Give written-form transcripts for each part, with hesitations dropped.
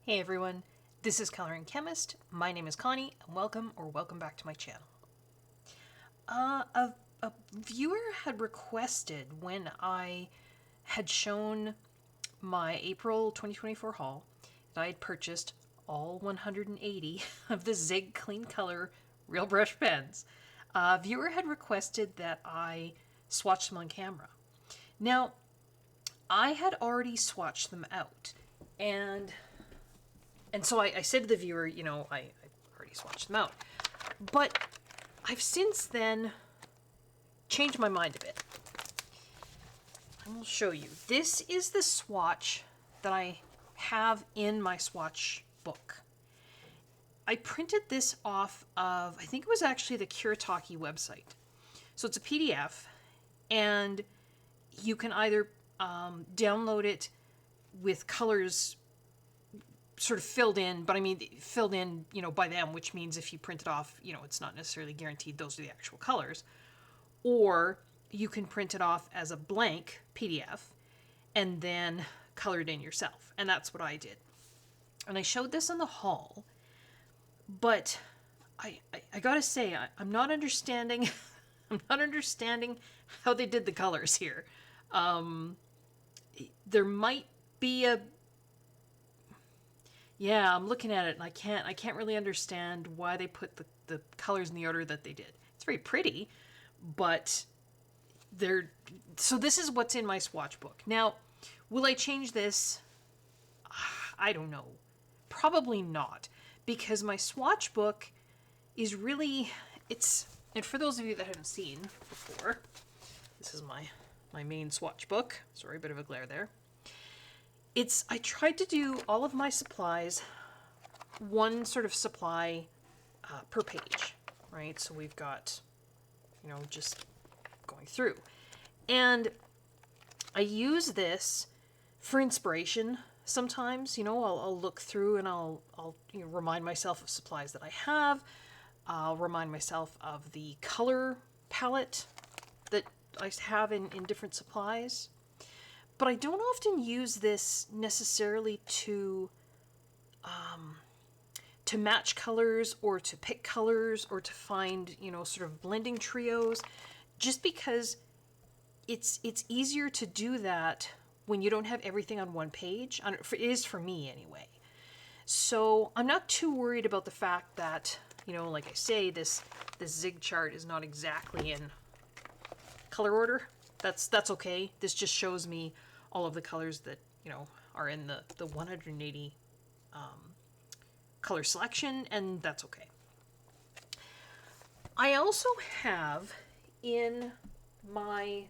Hey everyone, this is Coloring Chemist. My name is Connie, and welcome back to my channel. A viewer had requested when I had shown my April 2024 haul that I had purchased all 180 of the Zig Clean Color Real Brush pens. A viewer had requested that I swatch them on camera. Now, I had already swatched them out, and so I said to the viewer, I already swatched them out. But I've since then changed my mind a bit. I will show you. This is the swatch that I have in my swatch book. I printed this off of, I think it was actually the Kuretake website. So it's a PDF, and you can either download it with colors sort of filled in, but I mean filled in, by them, which means if you print it off, it's not necessarily guaranteed those are the actual colors. Or you can print it off as a blank PDF and then color it in yourself. And that's what I did. And I showed this in the haul, but I gotta say, I'm not understanding I'm not understanding how they did the colors here. There might be a Yeah, I'm looking at it and I can't really understand why they put the colors in the order that they did. It's very pretty, but so this is what's in my swatch book. Now, will I change this? I don't know. Probably not, because my swatch book is really, and for those of you that haven't seen before, this is my main swatch book. Sorry, a bit of a glare there. I tried to do all of my supplies, one sort of supply per page, right? So we've got, just going through. And I use this for inspiration sometimes. I'll look through and I'll remind myself of supplies that I have. I'll remind myself of the color palette that I have in different supplies. But I don't often use this necessarily to match colors or to pick colors or to find, sort of blending trios, just because it's easier to do that when you don't have everything on one page. It is for me anyway. So I'm not too worried about the fact that, like I say, this Zig chart is not exactly in color order. That's okay. This just shows me all of the colors that, are in the 180 color selection, and that's okay. I also have in my,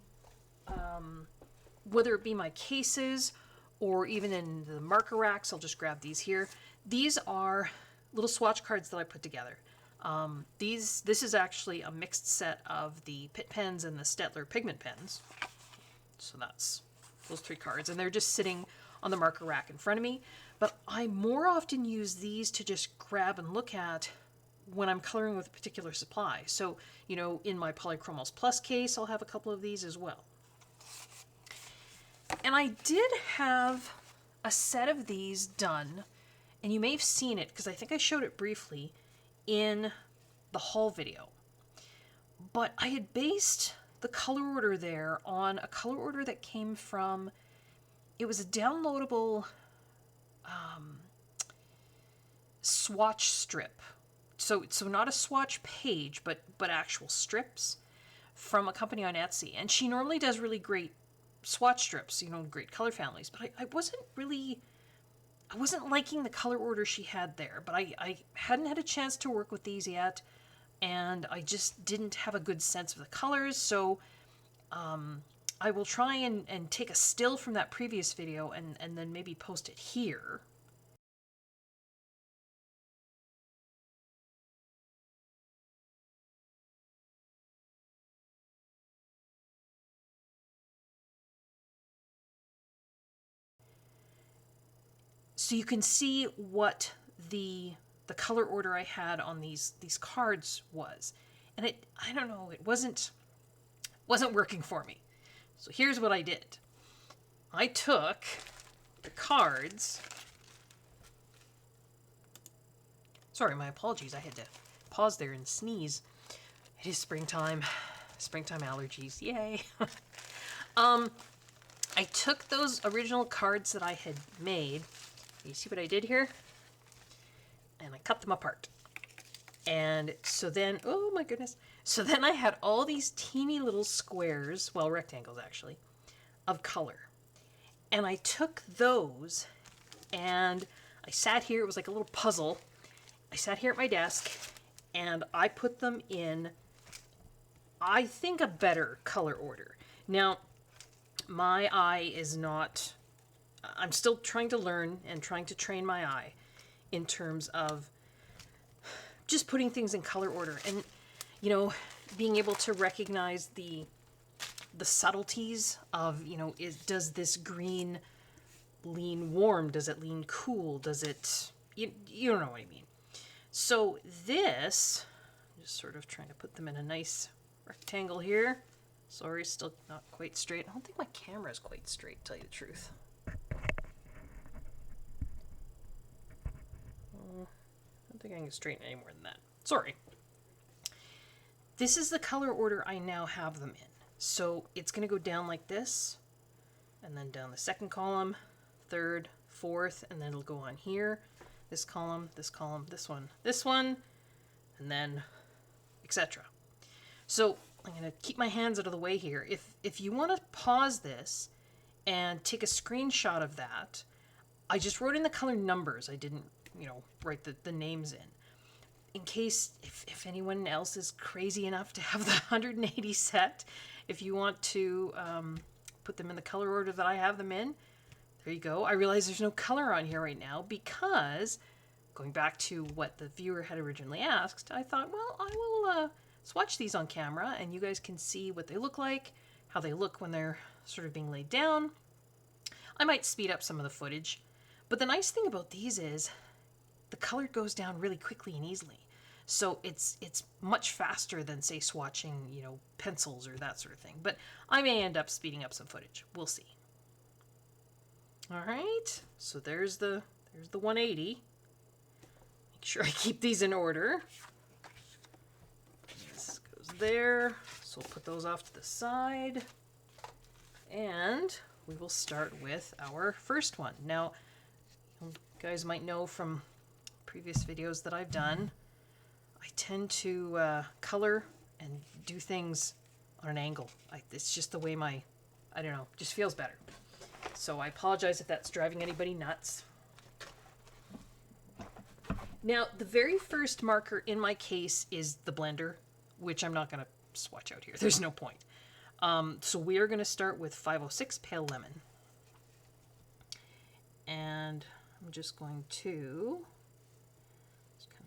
whether it be my cases or even in the marker racks, I'll just grab these here. These are little swatch cards that I put together. This is actually a mixed set of the Pitt pens and the Staedtler pigment pens. So that's those 3 cards, and they're just sitting on the marker rack in front of me. But I more often use these to just grab and look at when I'm coloring with a particular supply. So, in my Polychromos Plus case, I'll have a couple of these as well. And I did have a set of these done, and you may have seen it because I think I showed it briefly in the haul video. But I had based the color order there on a color order that came from, it was a downloadable swatch strip. So not a swatch page, but actual strips from a company on Etsy. And she normally does really great swatch strips, great color families. But I wasn't liking the color order she had there. But I hadn't had a chance to work with these yet, and I just didn't have a good sense of the colors. So I will try and take a still from that previous video and then maybe post it here. So you can see what the color order I had on these cards was. And I don't know, it wasn't working for me. So here's what I did. I took the cards Sorry, my apologies. I had to pause there and sneeze. It is springtime. Springtime allergies. Yay. I took those original cards that I had made. You see what I did here? And I cut them apart. And so then, oh my goodness. So then I had all these teeny little squares, well, rectangles actually, of color. And I took those and I sat here. It was like a little puzzle. I sat here at my desk and I put them in, I think, a better color order. Now, my eye is not, I'm still trying to learn and trying to train my eye in terms of just putting things in color order and, you know, being able to recognize the subtleties of, you know, does this green lean warm? Does it lean cool? Does it, you don't know what I mean. So this, I'm just sort of trying to put them in a nice rectangle here. Sorry, still not quite straight. I don't think my camera is quite straight, to tell you the truth. I don't think I can straighten any more than that. Sorry. This is the color order I now have them in. So it's going to go down like this, and then down the second column, third, fourth, and then it'll go on here. This column, this one, and then etc. So I'm going to keep my hands out of the way here. If you want to pause this and take a screenshot of that, I just wrote in the color numbers. I didn't, you know, write the names in case if anyone else is crazy enough to have the 180 set. If you want to put them in the color order that I have them in, there you go. I realize there's no color on here right now because, going back to what the viewer had originally asked, I thought, well, I will swatch these on camera and you guys can see what they look like, how they look when they're sort of being laid down. I might speed up some of the footage, but the nice thing about these is the color goes down really quickly and easily. So it's much faster than, say, swatching, you know, pencils or that sort of thing. But I may end up speeding up some footage. We'll see. All right, so there's the 180. Make sure I keep these in order. This goes there. So we'll put those off to the side. And we will start with our first one. Now, you guys might know from previous videos that I've done, I tend to color and do things on an angle. It's just the way I don't know, just feels better. So I apologize if that's driving anybody nuts. Now, the very first marker in my case is the blender, which I'm not going to swatch out here. There's no point. So we are going to start with 506 Pale Lemon. And I'm just going to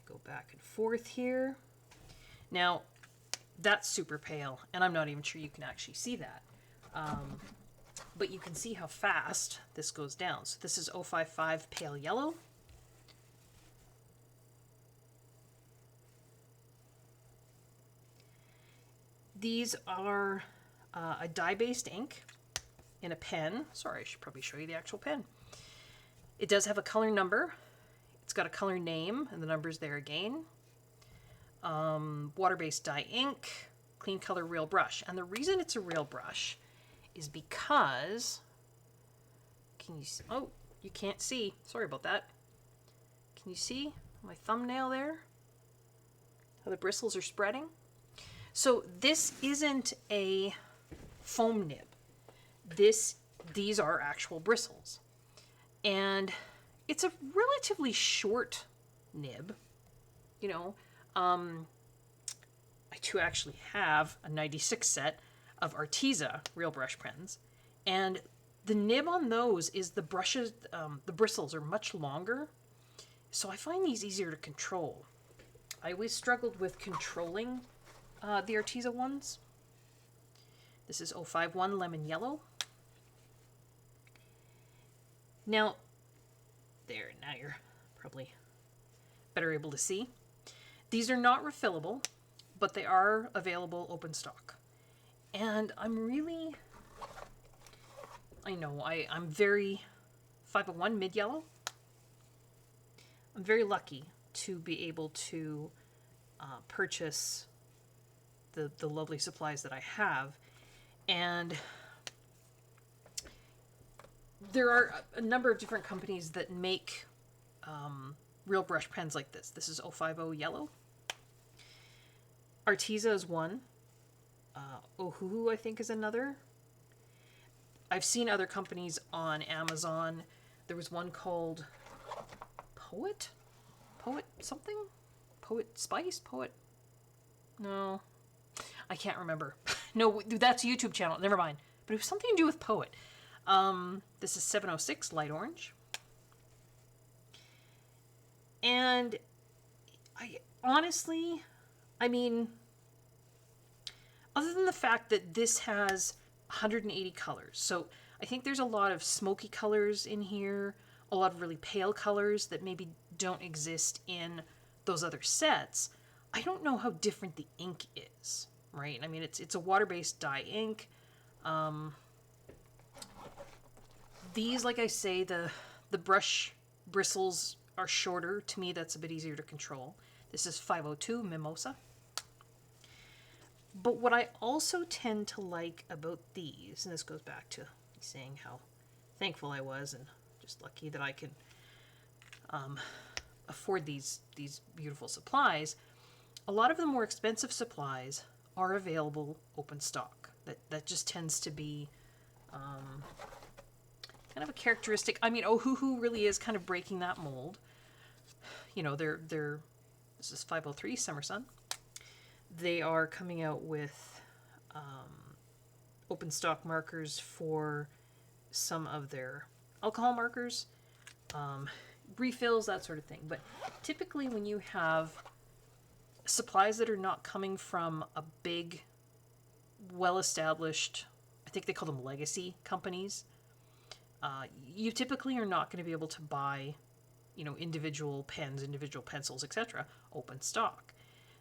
go back and forth here. Now, that's super pale, and I'm not even sure you can actually see that. But you can see how fast this goes down. So this is 055 Pale Yellow. These are a dye-based ink in a pen. Sorry, I should probably show you the actual pen. It does have a color number. It's got a color name, and the number's there again. Water-based dye ink, clean color real brush. And the reason it's a real brush is because, can you see? Oh, you can't see. Sorry about that. Can you see my thumbnail there? How the bristles are spreading? So this isn't a foam nib. These are actual bristles. And it's a relatively short nib, you know. I do actually have a 96 set of Arteza real brush pens, and the nib on those is the brushes, the bristles are much longer, so I find these easier to control. I always struggled with controlling the Arteza ones. This is 051 Lemon Yellow. Now, now you're probably better able to see. These are not refillable, but they are available open stock. And I'm really, I'm very 501 mid yellow. I'm very lucky to be able to purchase the lovely supplies that I have. And there are a number of different companies that make real brush pens like this. This is 050 yellow. Arteza is one. Ohuhu, I think, is another. I've seen other companies on Amazon. There was one called Poet something? Poet Spice? Poet? No. I can't remember. No, that's a YouTube channel. Never mind. But it was something to do with Poet. This is 706 light orange. And I honestly, I mean, other than the fact that this has 180 colors, so I think there's a lot of smoky colors in here, a lot of really pale colors that maybe don't exist in those other sets. I don't know how different the ink is, right? I mean, it's a water-based dye ink. These, like I say, the brush bristles are shorter. To me, that's a bit easier to control. This is 502 Mimosa. But what I also tend to like about these, and this goes back to saying how thankful I was and just lucky that I can afford these beautiful supplies, a lot of the more expensive supplies are available open stock. That just tends to be kind of a characteristic. I mean, Ohuhu really is kind of breaking that mold. You know, this is 503 Summer Sun. They are coming out with open stock markers for some of their alcohol markers, refills, that sort of thing. But typically when you have supplies that are not coming from a big, well-established, I think they call them legacy companies, you typically are not going to be able to buy, you know, individual pens, individual pencils, etc., open stock.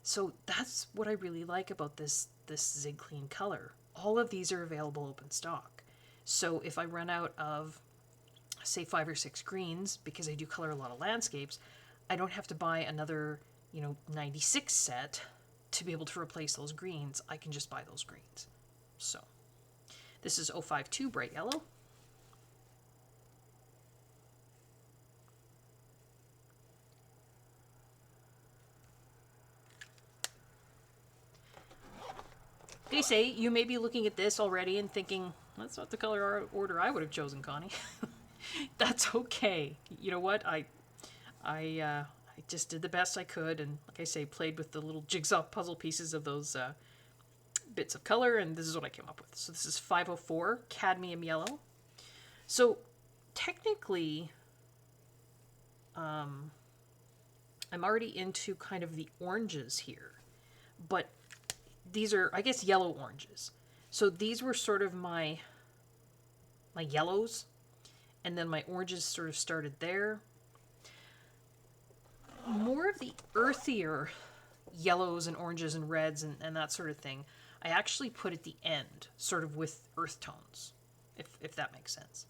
So that's what I really like about this Zig Clean color. All of these are available open stock. So if I run out of, say, 5 or 6 greens, because I do color a lot of landscapes, I don't have to buy another, 96 set to be able to replace those greens. I can just buy those greens. So this is 052 Bright Yellow. They say you may be looking at this already and thinking, that's not the color order I would have chosen, Connie. That's okay. You know what? I just did the best I could, and like I say, played with the little jigsaw puzzle pieces of those bits of color, and this is what I came up with. So this is 504 Cadmium Yellow. So technically, I'm already into kind of the oranges here, but these are, I guess, yellow oranges. So these were sort of my yellows, and then my oranges sort of started there. More of the earthier yellows and oranges and reds and that sort of thing, I actually put at the end, sort of with earth tones, if that makes sense.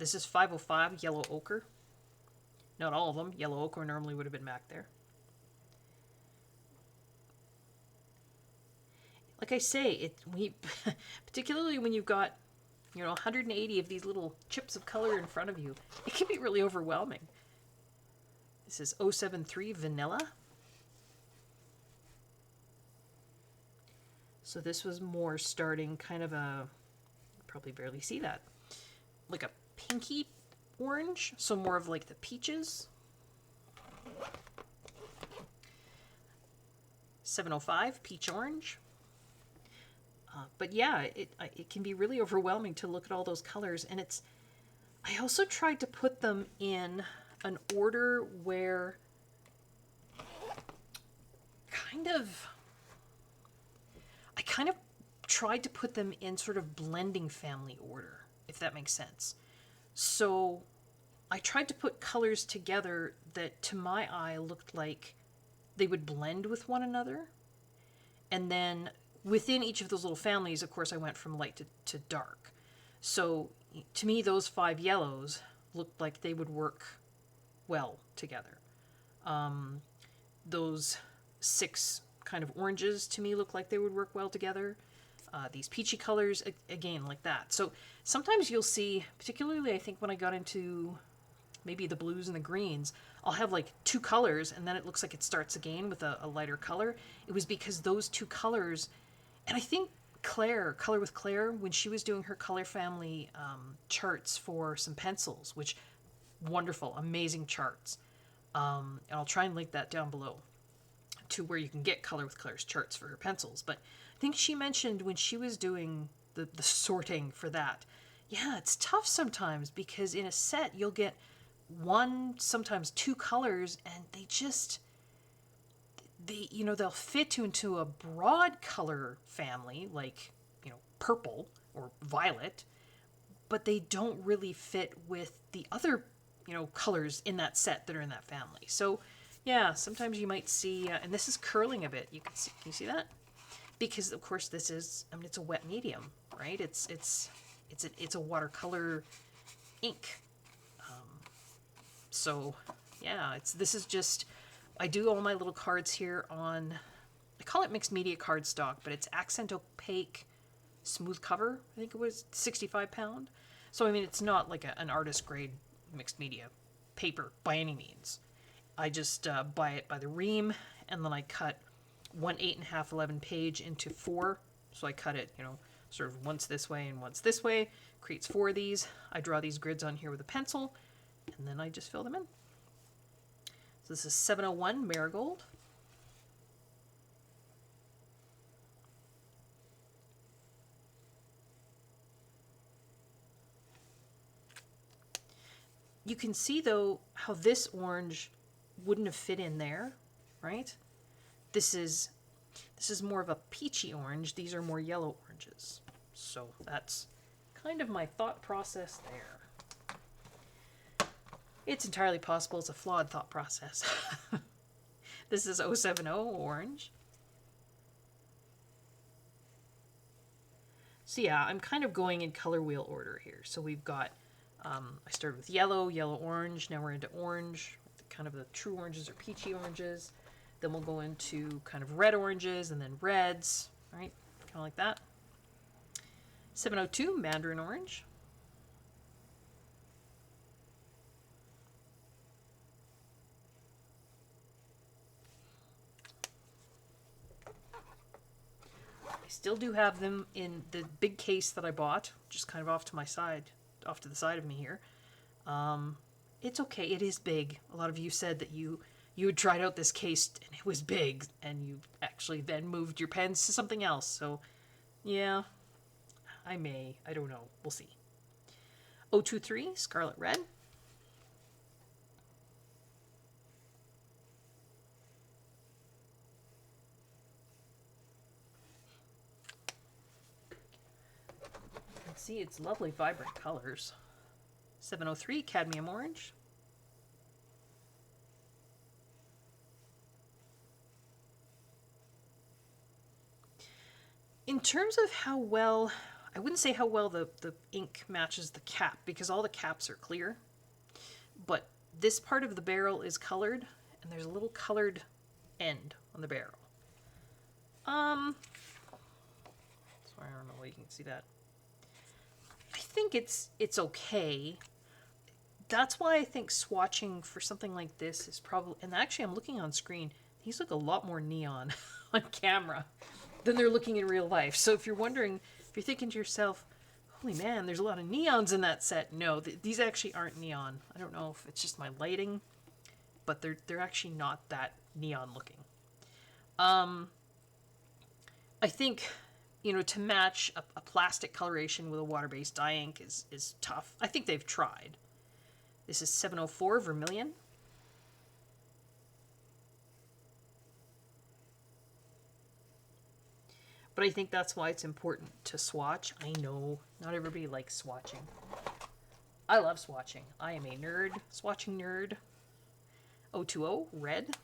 This is 505 Yellow Ochre. Not all of them. Yellow Ochre normally would have been back there. Like I say, particularly when you've got 180 of these little chips of color in front of you, it can be really overwhelming. This is 073 Vanilla. So this was more starting kind of a, probably barely see that, like a pinky orange, so more of like the peaches. 705 Peach Orange. But yeah, it can be really overwhelming to look at all those colors, and I also tried to put them in an order where I kind of tried to put them in sort of blending family order, if that makes sense. So I tried to put colors together that to my eye looked like they would blend with one another, and then within each of those little families, of course, I went from light to dark. So to me, those 5 yellows looked like they would work well together. Those 6 kind of oranges to me look like they would work well together. These peachy colors, again, like that. So sometimes you'll see, particularly I think when I got into maybe the blues and the greens, I'll have like 2 colors and then it looks like it starts again with a lighter color. It was because those 2 colors, and I think Claire, Color with Claire, when she was doing her color family charts for some pencils, which wonderful, amazing charts. And I'll try and link that down below to where you can get Color with Claire's charts for her pencils. But I think she mentioned when she was doing the sorting for that, yeah, it's tough sometimes because in a set you'll get 1, sometimes 2 colors, and they'll fit into a broad color family like, purple or violet, but they don't really fit with the other, colors in that set that are in that family. So yeah, sometimes you might see, and this is curling a bit. Can you see that? Because of course this is, it's a wet medium, right? It's a watercolor ink. So yeah, this is just, I do all my little cards here on, I call it mixed media cardstock, but it's accent opaque smooth cover. I think it was 65 pound. So it's not like an artist grade mixed media paper by any means. I just buy it by the ream, and then I cut 1 8.5 11 page into 4. So I cut it, sort of once this way and once this way. Creates 4 of these. I draw these grids on here with a pencil, and then I just fill them in. So this is 701 Marigold. You can see though how this orange wouldn't have fit in there, right? This is more of a peachy orange. These are more yellow oranges. So that's kind of my thought process there. It's entirely possible it's a flawed thought process. This is 070 orange. So yeah, I'm kind of going in color wheel order here. So we've got, I started with yellow, orange. Now we're into orange, kind of the true oranges or peachy oranges. Then we'll go into kind of red oranges and then reds, right? Kind of like that. 702 Mandarin orange. I still do have them in the big case that I bought, just kind of off to the side of me here. It's okay. It is big. A lot of you said that you had tried out this case and it was big, and you actually then moved your pens to something else. So, yeah, I don't know. We'll see. 023 Scarlet Red. See, it's lovely, vibrant colors. 703 Cadmium Orange. In terms of how well, I wouldn't say how well the ink matches the cap, because all the caps are clear. But this part of the barrel is colored, and there's a little colored end on the barrel. Sorry, I don't know why you can see that. I think it's okay. That's why I think swatching for something like this is probably, and actually I'm looking on screen, these look a lot more neon on camera than they're looking in real life. So if you're wondering, if you're thinking to yourself, holy man, there's a lot of neons in that set. No, these actually aren't neon. I don't know if it's just my lighting, but they're actually not that neon looking. I think, to match a plastic coloration with a water-based dye ink is tough. I think they've tried. This is 704 Vermilion. But I think that's why it's important to swatch. I know not everybody likes swatching. I love swatching. I am a nerd, swatching nerd. 020 Red.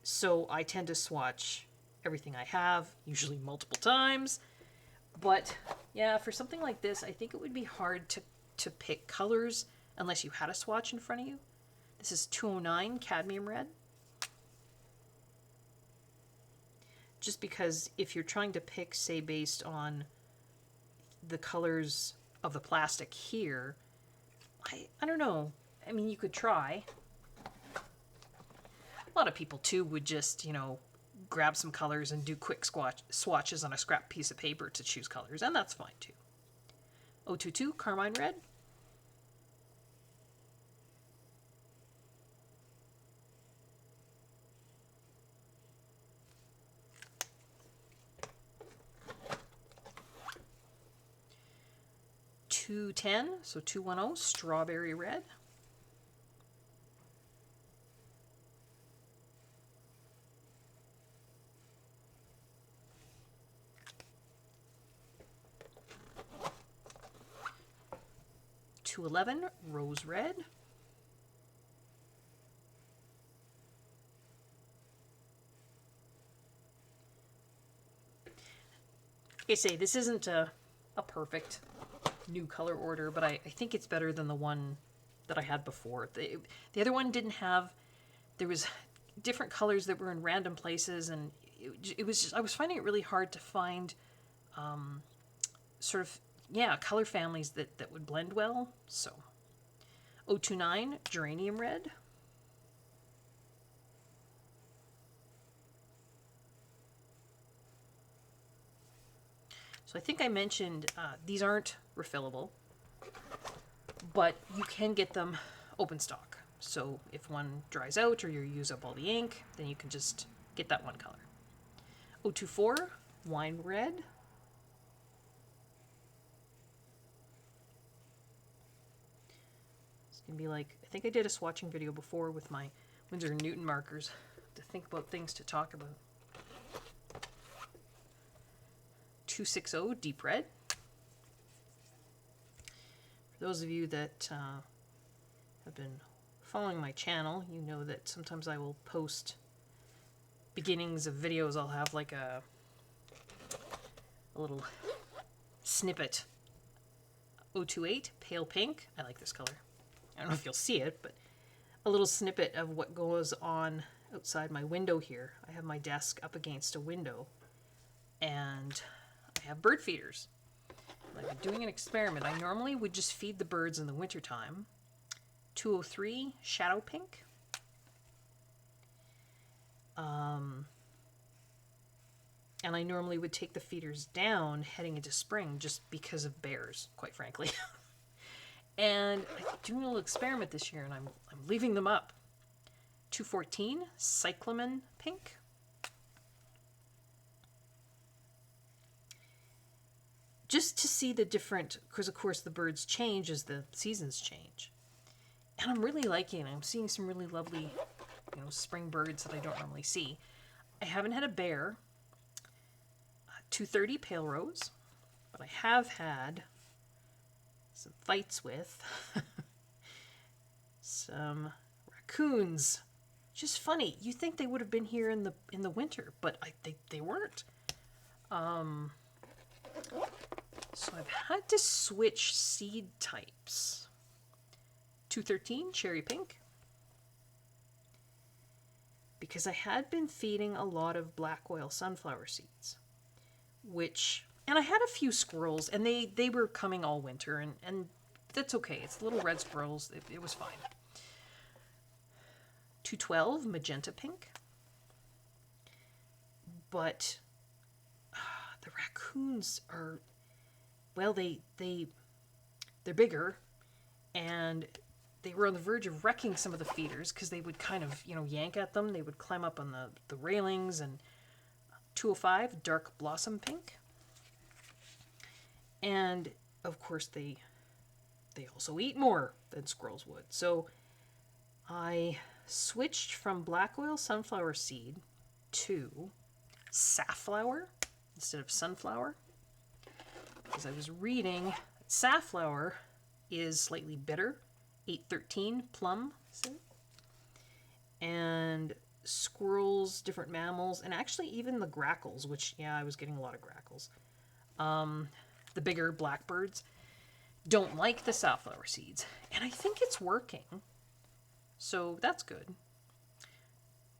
So I tend to swatch everything I have, usually multiple times. But yeah, for something like this, I think it would be hard to pick colors unless you had a swatch in front of you. This is 209 cadmium red. Just because if you're trying to pick, say, based on the colors of the plastic here, I don't know. I mean, you could try. A lot of people, too, would just, grab some colors and do quick swatches on a scrap piece of paper to choose colors, and that's fine, too. 022 carmine red. .210, so 210 strawberry red. .211 rose red. Like I say, this isn't a perfect new color order, but I think it's better than the one that I had before. The other one didn't have, there was different colors that were in random places, and it was just, I was finding it really hard to find color families that would blend well. So 029 geranium red. So I think I mentioned these aren't refillable, but you can get them open stock. So if one dries out or you use up all the ink, then you can just get that one color. 024 wine red. It's going to be like, I think I did a swatching video before with my Winsor & Newton markers to think about things to talk about. 260 deep red. For those of you that have been following my channel, you know that sometimes I will post beginnings of videos. I'll have like a little snippet. 028 pale pink. I like this color. I don't know if you'll see it, but a little snippet of what goes on outside my window here. I have my desk up against a window, and I have bird feeders. I've been doing an experiment. I normally would just feed the birds in the wintertime. 203 shadow pink. And I normally would take the feeders down heading into spring just because of bears, quite frankly. And I'm doing a little experiment this year, and I'm leaving them up. 214 cyclamen pink. Just to see the different, because of course the birds change as the seasons change. And I'm really liking it. I'm seeing some really lovely, spring birds that I don't normally see. I haven't had a bear. 230 pale rose, but I have had some fights with some raccoons. Just funny. You think they would have been here in the winter, but they weren't. So I've had to switch seed types. 213 cherry pink, because I had been feeding a lot of black oil sunflower seeds, and I had a few squirrels, and they were coming all winter, and that's okay. It's little red squirrels. It was fine. 212 magenta pink, but the raccoons are, well, they're bigger, and they were on the verge of wrecking some of the feeders because they would kind of, yank at them. They would climb up on the railings. And 205 dark blossom pink. And of course they also eat more than squirrels would. So I switched from black oil sunflower seed to safflower instead of sunflower, because I was reading that safflower is slightly bitter. 813 plum, and squirrels, different mammals, and actually even the grackles, which, I was getting a lot of grackles. The bigger blackbirds don't like the safflower seeds. And I think it's working. So that's good.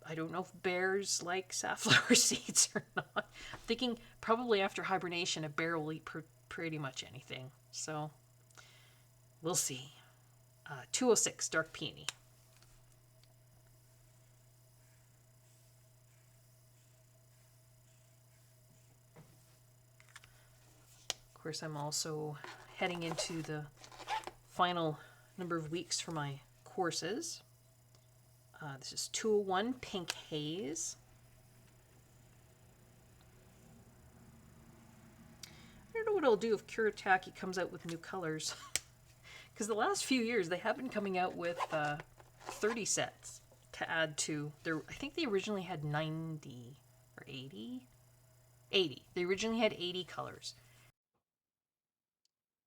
I don't know if bears like safflower seeds or not. I'm thinking probably after hibernation, a bear will eat pretty much anything. So we'll see. 206, dark peony. Of course, I'm also heading into the final number of weeks for my courses. This is 201 Pink Haze. I don't know what I'll do if Kuretake comes out with new colors. Because the last few years, they have been coming out with 30 sets to add to their... I think they originally had 90 or 80? 80. They originally had 80 colors.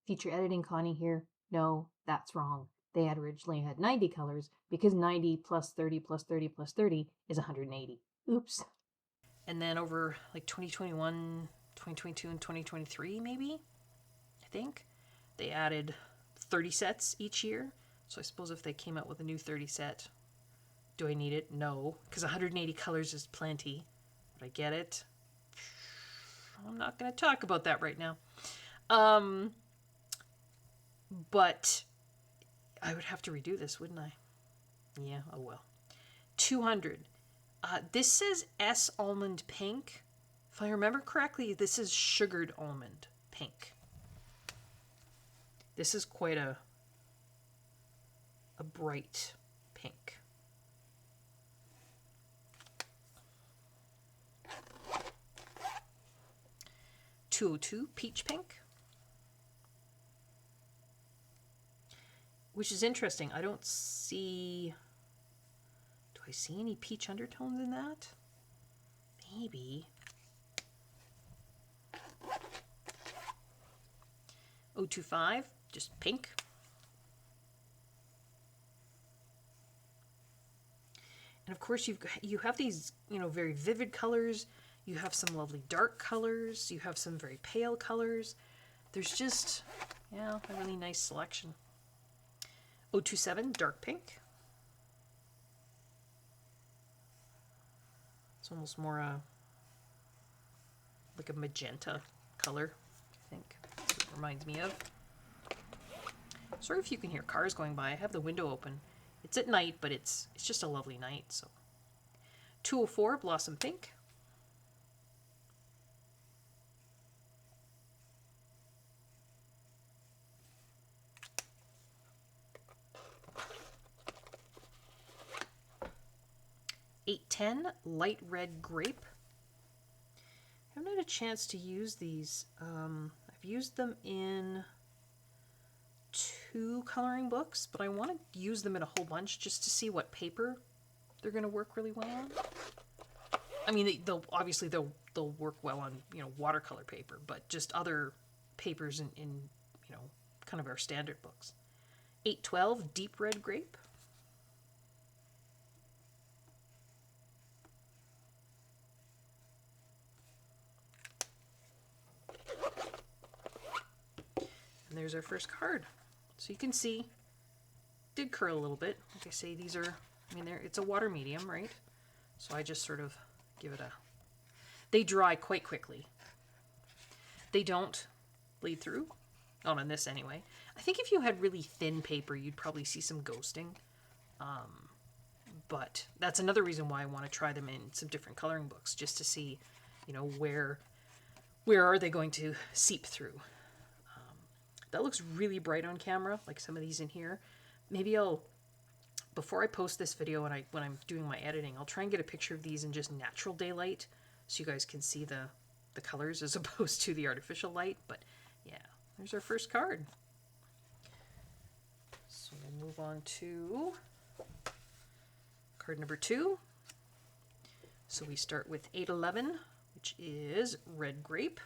Feature editing Connie here. No, that's wrong. They had originally had 90 colors because 90 plus 30 plus 30 plus 30 is 180. Oops. And then over like 2021, 2022, and 2023 maybe, I think, they added 30 sets each year. So I suppose if they came out with a new 30 set, do I need it? No, because 180 colors is plenty. But I get it. I'm not going to talk about that right now. But I would have to redo this, wouldn't I? Yeah, oh well. 200. This says S almond pink. If I remember correctly, this is sugared almond pink. This is quite a bright pink. .202 peach pink. Which is interesting. I don't see... Do I see any peach undertones in that? Maybe. 025, just pink. And of course you have these, very vivid colors. You have some lovely dark colors. You have some very pale colors. There's just, a really nice selection. 027, dark pink. It's almost more like a magenta color, I think. That's what it reminds me of. Sorry if you can hear cars going by. I have the window open. It's at night, but it's just a lovely night. So, 204, blossom pink. .810, light red grape. I haven't had a chance to use these. I've used them in 2 coloring books, but I want to use them in a whole bunch just to see what paper they're going to work really well on. I mean, they'll work well on watercolor paper, but just other papers in kind of our standard books. 812, deep red grape. And there's our first card. So you can see, did curl a little bit. Like I say, these are, it's a water medium, right? So I just sort of give it they dry quite quickly. They don't bleed through. Not on this anyway. I think if you had really thin paper, you'd probably see some ghosting. But that's another reason why I want to try them in some different coloring books, just to see, where are they going to seep through. That looks really bright on camera, like some of these in here. Maybe before I post this video and when I'm doing my editing, I'll try and get a picture of these in just natural daylight so you guys can see the colors as opposed to the artificial light. But yeah, there's our first card. So we'll move on to card number 2. So we start with 811, which is red grape.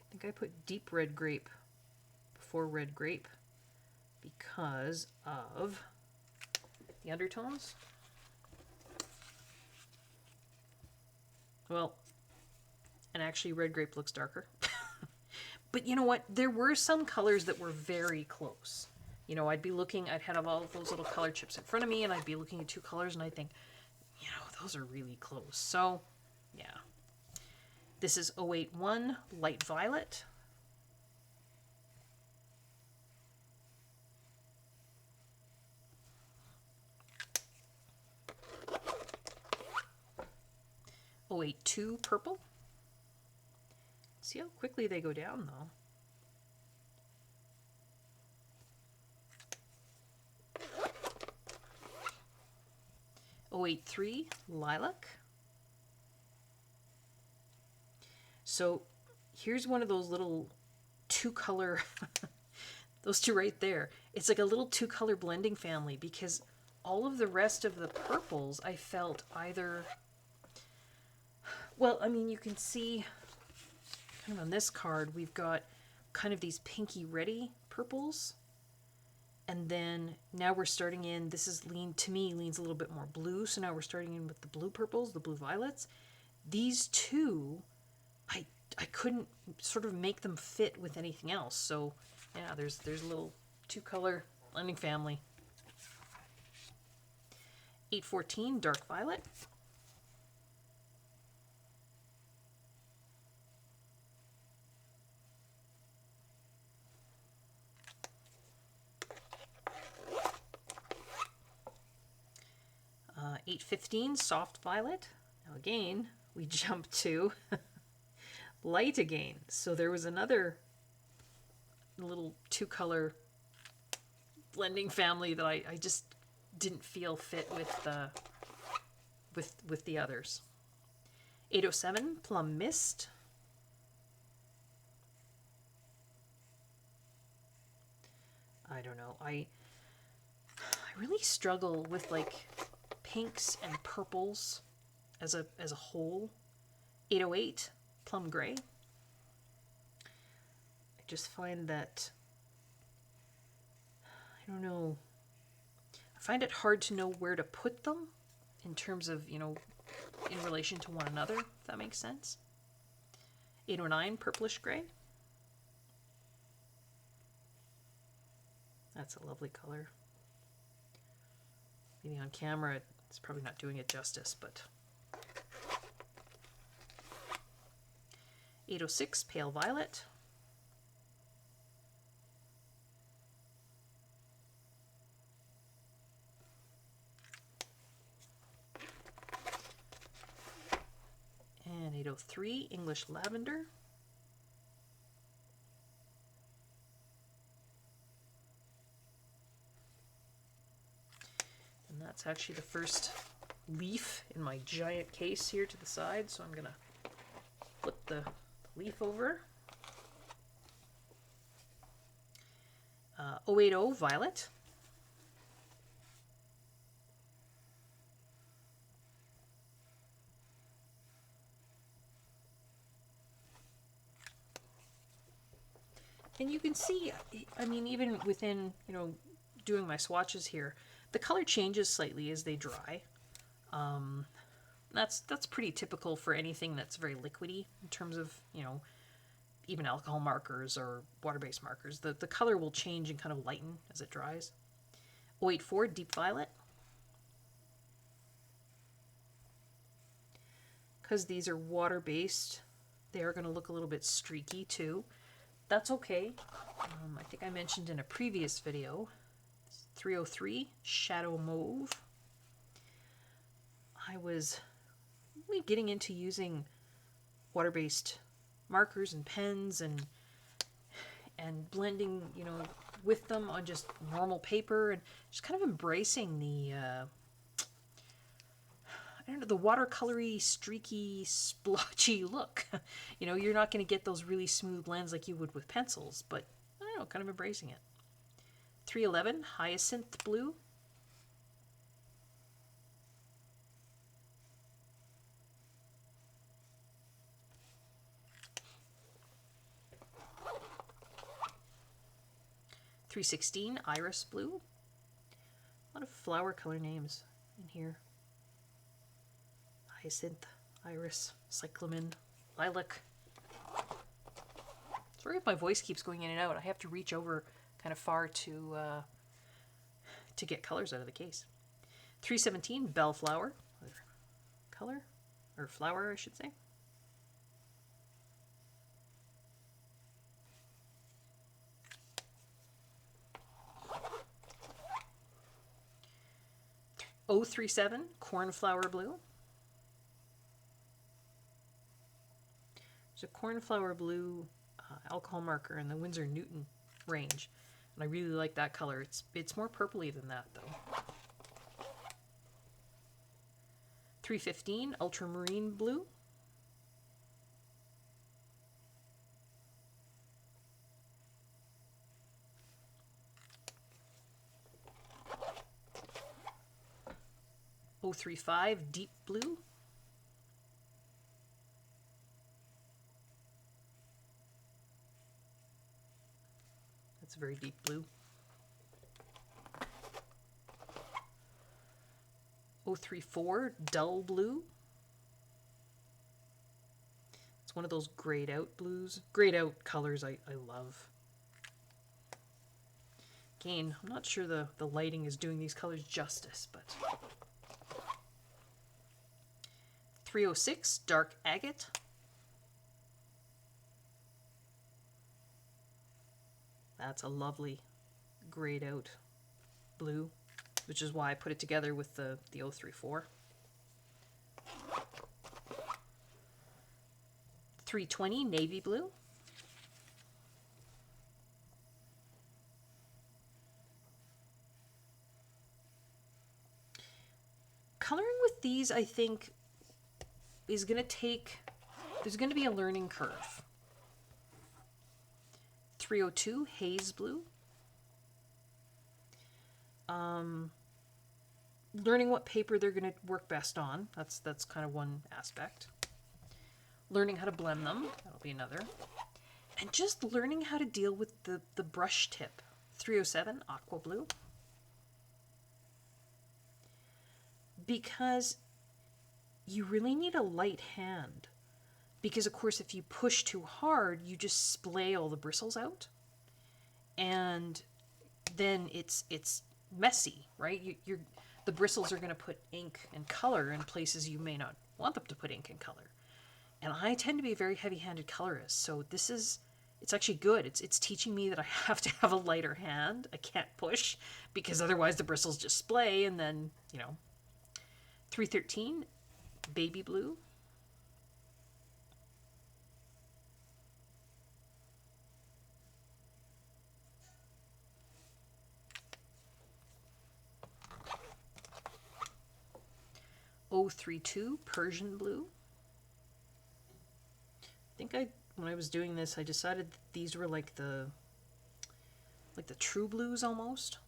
I think I put deep red grape before red grape because of the undertones. Well, and actually red grape looks darker. But you know what? There were some colors that were very close. You know, I'd be looking, I'd have all of those little color chips in front of me, and I'd be looking at two colors, and I'd think, you know, those are really close. So, yeah. This is 081 Light Violet. Oh, 082 Purple. See how quickly they go down, though. Oh, 083 Lilac. So here's one of those little two-color, those two right there. It's like a little two-color blending family, because all of the rest of the purples I felt either, well, I mean, you can see kind of on this card, we've got kind of these pinky reddy purples. And then now we're starting in, this is to me, leans a little bit more blue. So now we're starting in with the blue purples, the blue violets. These two, I couldn't sort of make them fit with anything else. So yeah, there's a little two-color blending family. 814 Dark Violet. Uh, 815 Soft Violet. Now again, we jump to light again. So there was another little two-color blending family that I just didn't feel fit with the others. 807 Plum Mist. I don't know. I really struggle with like pinks and purples as a whole. 808 Plum Gray. I just find that, I don't know, I find it hard to know where to put them in terms of, you know, in relation to one another, if that makes sense. 809 Purplish Gray. That's a lovely color. Maybe on camera it's probably not doing it justice, but 806 Pale Violet. And 803 English Lavender. And that's actually the first leaf in my giant case here to the side, so I'm going to flip the leaf over. 080 Violet. And you can see, I mean, even within, you know, doing my swatches here, the color changes slightly as they dry. That's pretty typical for anything that's very liquidy in terms of, you know, even alcohol markers or water-based markers. The color will change and kind of lighten as it dries. 084 Deep Violet. Because these are water-based, they are going to look a little bit streaky too. That's okay. I think I mentioned in a previous video, 303 Shadow Mauve. I was really getting into using water-based markers and pens and blending, you know, with them on just normal paper and just kind of embracing the I don't know, the watercolory, streaky, splotchy look. You know, you're not going to get those really smooth blends like you would with pencils, but I don't know, kind of embracing it. 311 Hyacinth Blue. .316 Iris Blue. A lot of flower color names in here. Hyacinth, Iris, Cyclamen, Lilac. It's Sorry if my voice keeps going in and out. I have to reach over kind of far to get colors out of the case. 317 Bellflower, color, or flower I should say. .037 Cornflower Blue. There's a Cornflower Blue alcohol marker in the Winsor Newton range, and I really like that color. It's more purpley than that though. 315 Ultramarine Blue. .035 Deep Blue. That's a very deep blue. 034 Dull Blue. It's one of those grayed out blues. Grayed out colors I love. Again, I'm not sure the lighting is doing these colors justice, but 306 Dark Agate. That's a lovely grayed out blue, which is why I put it together with the 034. 320 Navy Blue. Coloring with these, I think, is going to take, there's going to be a learning curve. 302 Haze Blue. Learning what paper they're going to work best on. That's kind of one aspect. Learning how to blend them. That'll be another. And just learning how to deal with the brush tip. 307 Aqua Blue. Because you really need a light hand. Because, of course, if you push too hard, you just splay all the bristles out. And then it's messy, right? The bristles are going to put ink and color in places you may not want them to put ink and color. And I tend to be a very heavy-handed colorist, so it's actually good. It's teaching me that I have to have a lighter hand. I can't push, because otherwise the bristles just splay, and then, 313 Baby Blue. .032 Persian Blue. I think when I was doing this, I decided that these were like the true blues almost.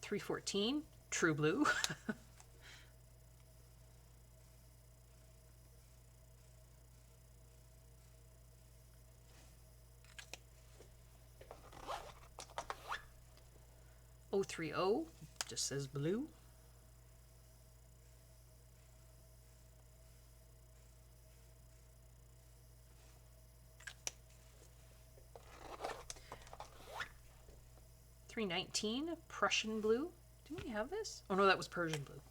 .314 True Blue. .030 just says blue. .319 Prussian Blue. Didn't we have this? Oh no, that was Persian Blue.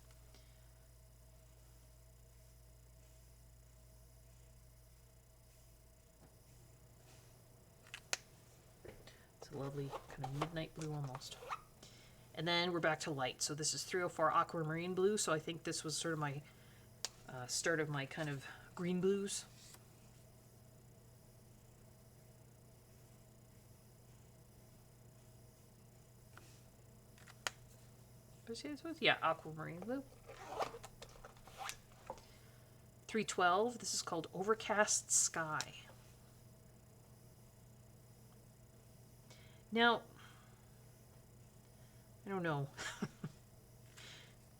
It's a lovely kind of midnight blue almost. And then we're back to light. So this is 304 Aquamarine Blue. So I think this was sort of my start of my kind of green blues. Yeah, Aquamarine Blue. 312. This is called Overcast Sky. Now, I don't know.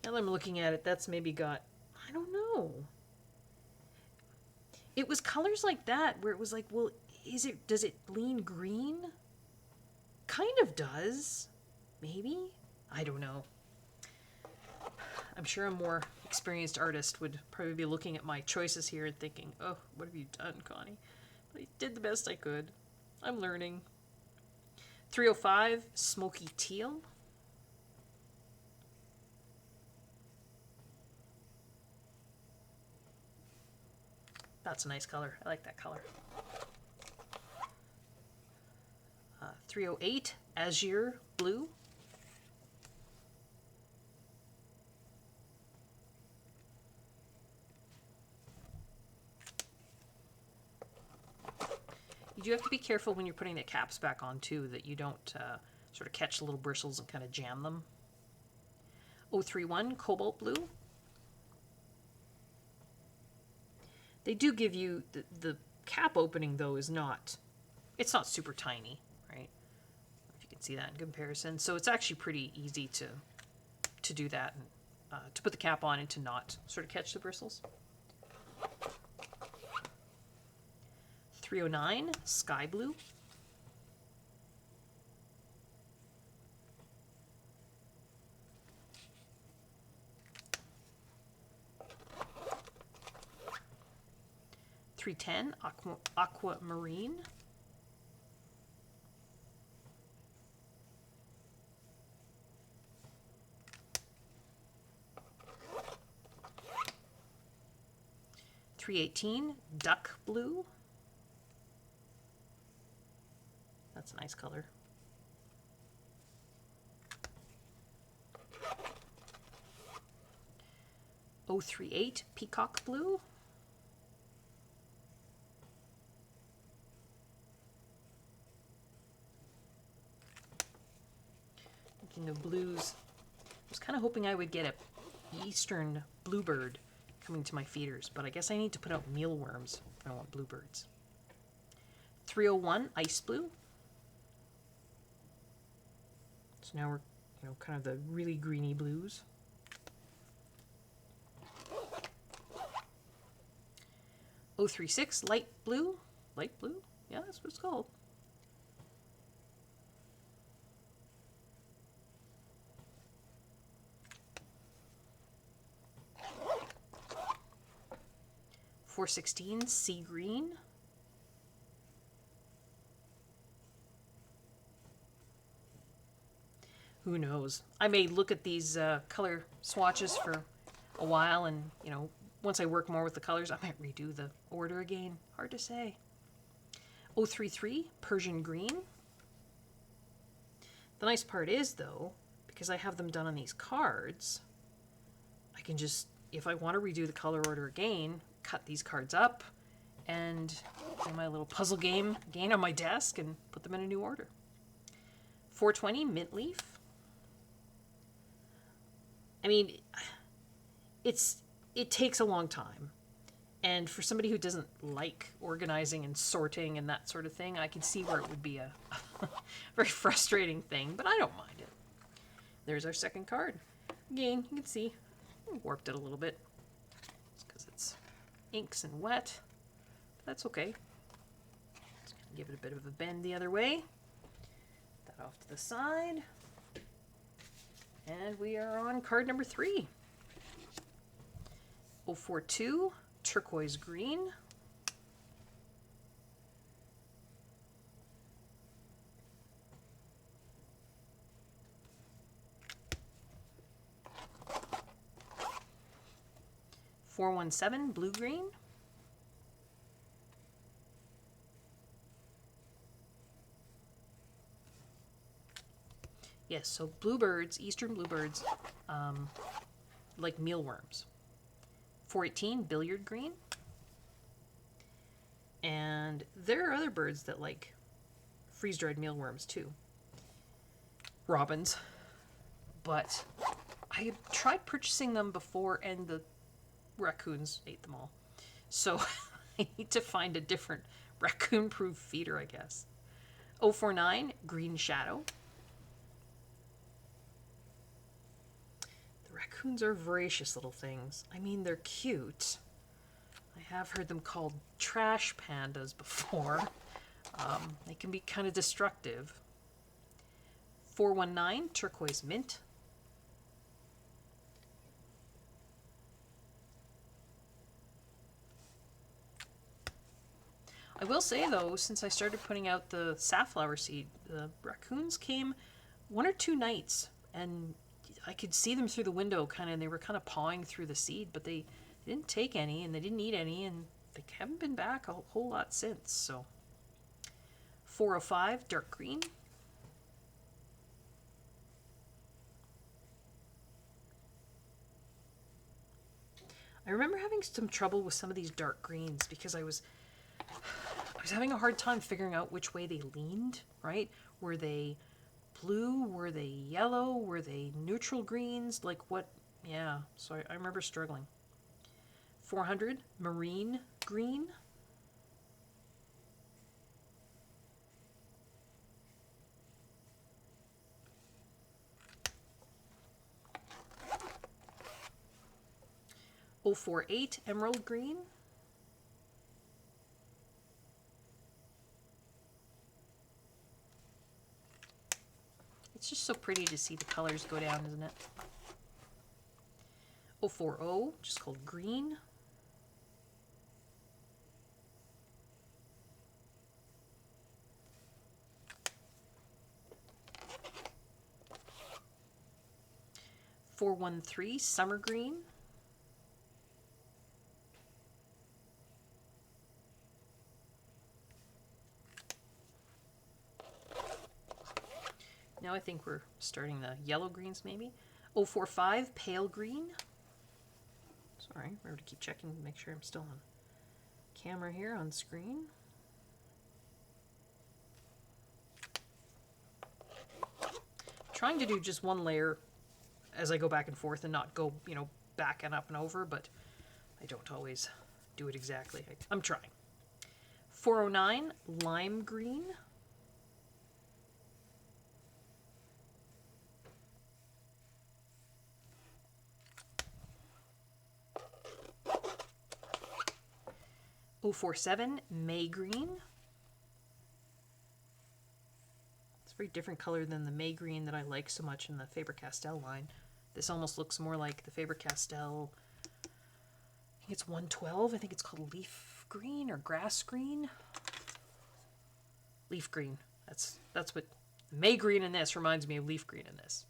Now that I'm looking at it, that's maybe got, I don't know. It was colors like that where it was like, well, does it lean green? Kind of does. Maybe? I don't know. I'm sure I'm more experienced artist would probably be looking at my choices here and thinking, oh, what have you done, Connie? But I did the best I could. I'm learning. 305, Smoky Teal. That's a nice color. I like that color. 308, Azure Blue. You do have to be careful when you're putting the caps back on too, that you don't sort of catch the little bristles and kind of jam them. 031, Cobalt Blue. They do give you, the cap opening though is not, it's not super tiny, right? If you can see that in comparison. So it's actually pretty easy to do that, and to put the cap on and to not sort of catch the bristles. 309, Sky Blue. .310, Aquamarine. .318, Duck Blue. That's a nice color. .038, Peacock Blue. Speaking of blues, I was kind of hoping I would get a eastern bluebird coming to my feeders, but I guess I need to put out mealworms if I want bluebirds. 301, Ice Blue. So now we're, kind of the really greeny blues. .036, Light Blue. Light Blue? Yeah, that's what it's called. .416, Sea Green. Who knows? I may look at these color swatches for a while, and once I work more with the colors, I might redo the order again. Hard to say. .033, Persian Green. The nice part is, though, because I have them done on these cards, I can just, if I want to redo the color order again, cut these cards up and play my little puzzle game again on my desk and put them in a new order. 420, Mint Leaf. I mean, it takes a long time. And for somebody who doesn't like organizing and sorting and that sort of thing, I can see where it would be a very frustrating thing, but I don't mind it. There's our second card. Again, you can see I warped it a little bit. It's because it's inks and wet. But that's okay. Just gonna give it a bit of a bend the other way. Put that off to the side. And we are on card number 3. 042, Turquoise Green. .417, Blue Green. Yes, so bluebirds, eastern bluebirds, like mealworms. .418, Billiard Green. And there are other birds that like freeze-dried mealworms too. Robins. But I tried purchasing them before and the raccoons ate them all. So I need to find a different raccoon-proof feeder, I guess. 049, Green Shadow. The raccoons are voracious little things. I mean, they're cute. I have heard them called trash pandas before. They can be kind of destructive. 419, Turquoise Mint. I will say though, since I started putting out the safflower seed, the raccoons came one or two nights, and I could see them through the window kind of, and they were kind of pawing through the seed, but they didn't take any and they didn't eat any, and they haven't been back a whole lot since. So 405 dark green. I remember having some trouble with some of these dark greens because I was having a hard time figuring out which way they leaned, right? Were they blue? Were they yellow? Were they neutral greens? Like what? Yeah, so I remember struggling. 400 marine green. Oh, 048 emerald green. It's just so pretty to see the colors go down, isn't it? 040, just called green. .413 summer green. Now I think we're starting the yellow greens maybe. 045 pale green. Sorry, remember to keep checking to make sure I'm still on camera here on screen. Trying to do just one layer as I go back and forth and not go, you know, back and up and over, but I don't always do it exactly. I'm trying. 409 lime green. .047 May green. It's a very different color than the May green that I like so much in the Faber-Castell line. This almost looks more like the Faber-Castell, I think it's 112. I think it's called leaf green or grass green. Leaf green. That's what May green in this reminds me of leaf green in this.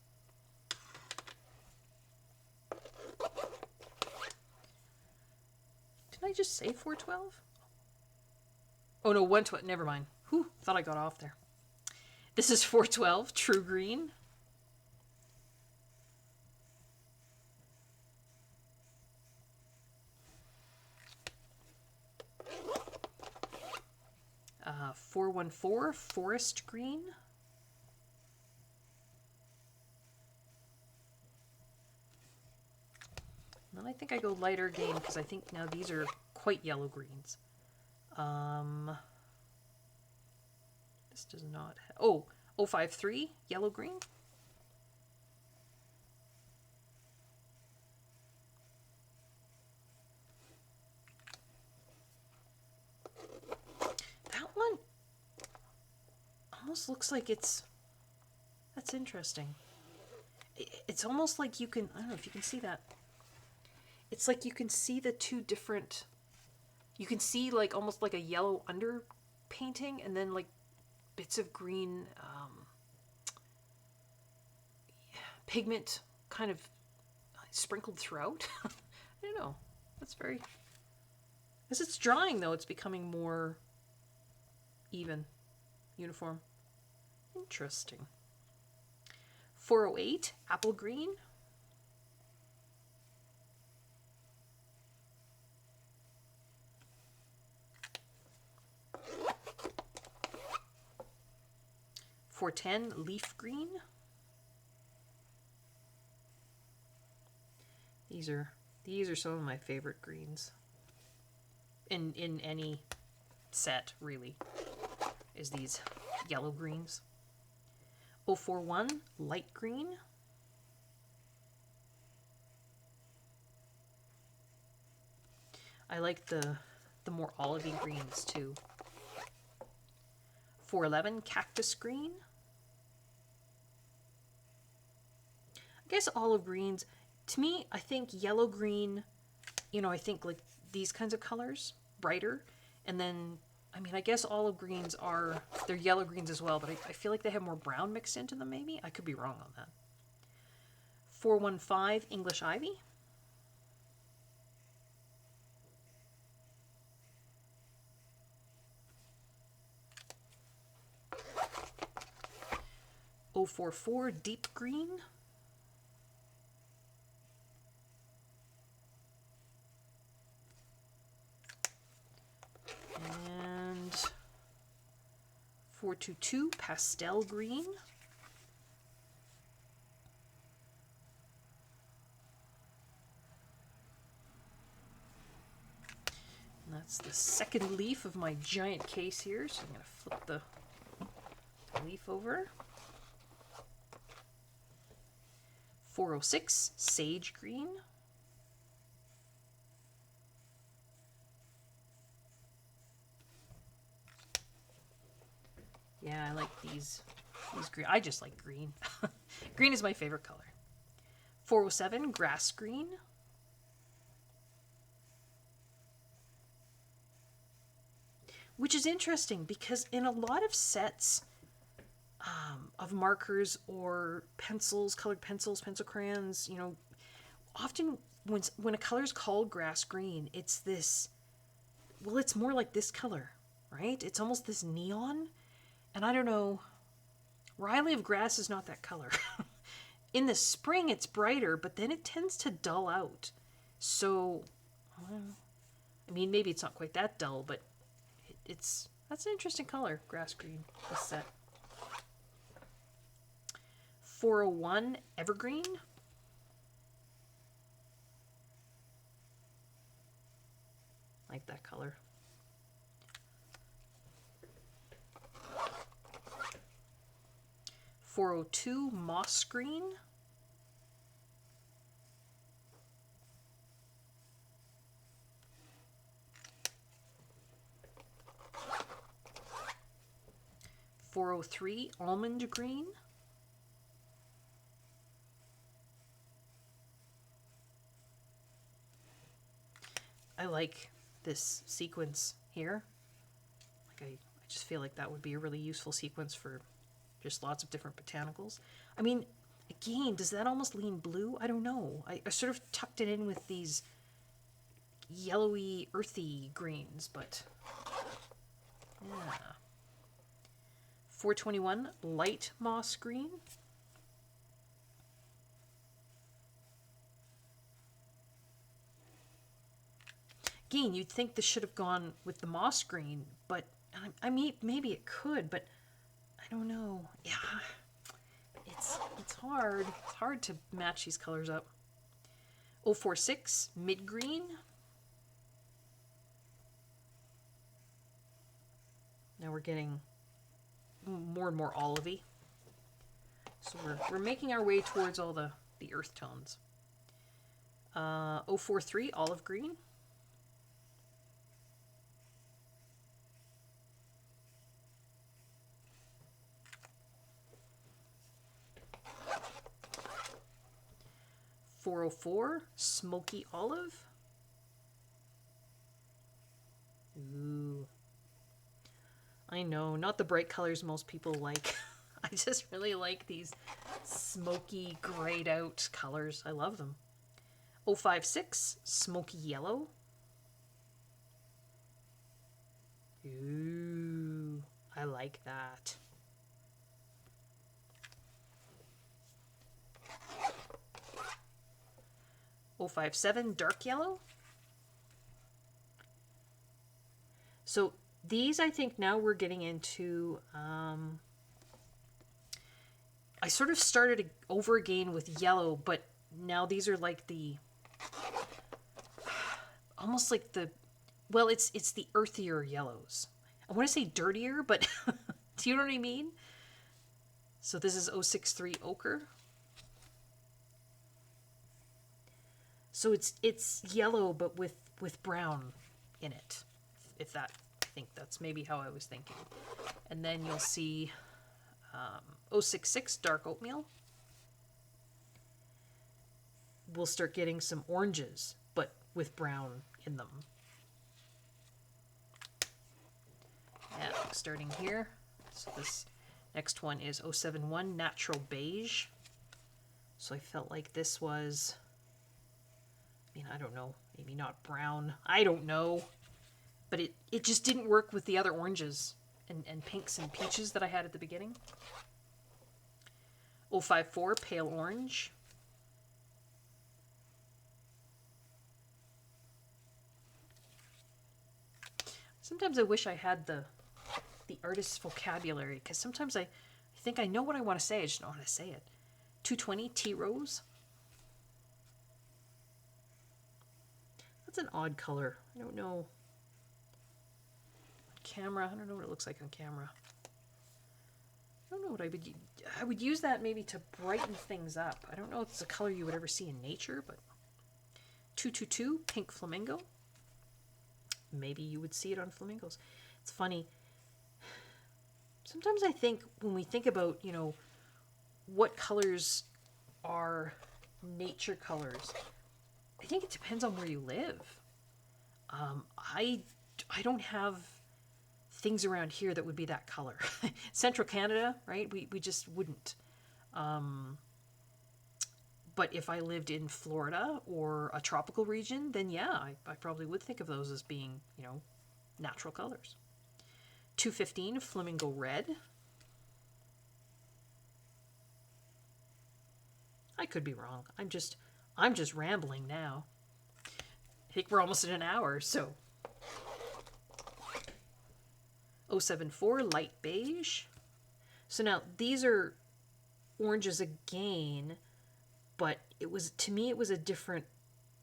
Did I just say 412? Oh no, 112. Never mind. Whew, thought I got off there. This is 412 true green. Uh, 414 forest green. Then I think I go lighter again because I think now these are quite yellow greens. This does not have, oh, 053 yellow green. That one almost looks like it's, that's interesting. It's almost like you can, I don't know if you can see that. It's like you can see the two different, you can see like almost like a yellow underpainting and then like bits of green pigment kind of sprinkled throughout. I don't know. That's very, as it's drying though, it's becoming more even, uniform. Interesting. 408 apple green. .410 leaf green. These are some of my favorite greens in any set, really, is these yellow greens. 041 light green. I like the more olivey greens too. 411 cactus green. I guess olive greens, to me, I think yellow green, you know, I think like these kinds of colors, brighter, and then I mean, I guess olive greens are, they're yellow greens as well, but I feel like they have more brown mixed into them maybe. I could be wrong on that. 415 English Ivy. Oh 44 Deep Green. And 422 Pastel Green. And that's the second leaf of my giant case here, so I'm going to flip the leaf over. 406 Sage Green. Yeah, I like these green. I just like green. Green is my favorite color. 407 Grass Green. Which is interesting because in a lot of sets of markers or pencils, colored pencils, pencil crayons, you know, often when a color is called grass green, it's this, well, it's more like this color, right? It's almost this neon. And I don't know, where I live, grass is not that color. In the spring, it's brighter, but then it tends to dull out. So, I mean, maybe it's not quite that dull, but that's an interesting color, grass green, this set. 401 Evergreen. Like that color. 402 Moss Green. .403 Almond Green. I like this sequence here. Like I just feel like that would be a really useful sequence for just lots of different botanicals. I mean, again, does that almost lean blue? I don't know. I sort of tucked it in with these yellowy, earthy greens, but yeah. 421 Light Moss Green. Again, you'd think this should have gone with the moss green, but I mean, maybe it could, but I don't know. Yeah, it's hard. It's hard to match these colors up. 046 Mid Green. Now we're getting more and more olivey. So we're making our way towards all the earth tones. 043 Olive Green. .404 Smoky Olive. Ooh. I know, not the bright colors most people like. I just really like these smoky, grayed out colors. I love them. 056 Smoky Yellow. Ooh, I like that. .057 Dark Yellow. So these, I think now we're getting into, I sort of started over again with yellow, but now these are like the, almost like the, well, it's the earthier yellows. I want to say dirtier, but do you know what I mean? So this is 063 Ochre. So it's yellow, but with brown in it. If that, I think that's maybe how I was thinking. And then you'll see 066 Dark Oatmeal. We'll start getting some oranges, but with brown in them. starting here. So this next one is 071 Natural Beige. So I felt like this was, I mean, I don't know, maybe not brown. I don't know. But it just didn't work with the other oranges and pinks and peaches that I had at the beginning. 054 Pale Orange. Sometimes I wish I had the artist's vocabulary, because sometimes I think I know what I want to say, I just don't know how to say it. 220 Tea Rose. That's an odd color. I don't know. Camera, I don't know what it looks like on camera. I don't know what I would use that maybe to brighten things up. I don't know if it's a color you would ever see in nature, but 222 Pink Flamingo. Maybe you would see it on flamingos. It's funny. Sometimes I think when we think about, you know, what colors are nature colors, I think it depends on where you live. I don't have things around here that would be that color. Central Canada, right? We just wouldn't. But if I lived in Florida or a tropical region, then yeah, I probably would think of those as being, you know, natural colors. 215 Flamingo Red. I could be wrong. I'm just rambling now. I think we're almost at an hour, so. 074 Light Beige. So now these are oranges again, but it was, to me, it was a different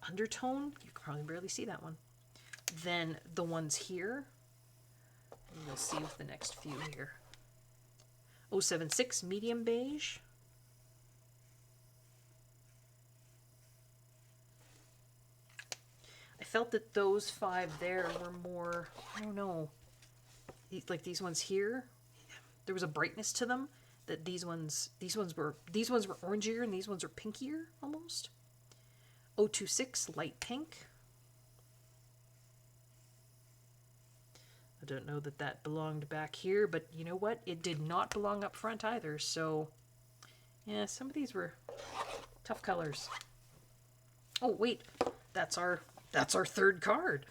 undertone. You can probably barely see that one. Than the ones here. And you'll see with the next few here. 076 Medium Beige. I felt that those five there were more, I don't know, like these ones here, there was a brightness to them that these ones were orangier and these ones are pinkier almost. 026 Light Pink. I don't know that that belonged back here, but you know what? It did not belong up front either. So yeah, some of these were tough colors. Oh wait, that's our third card.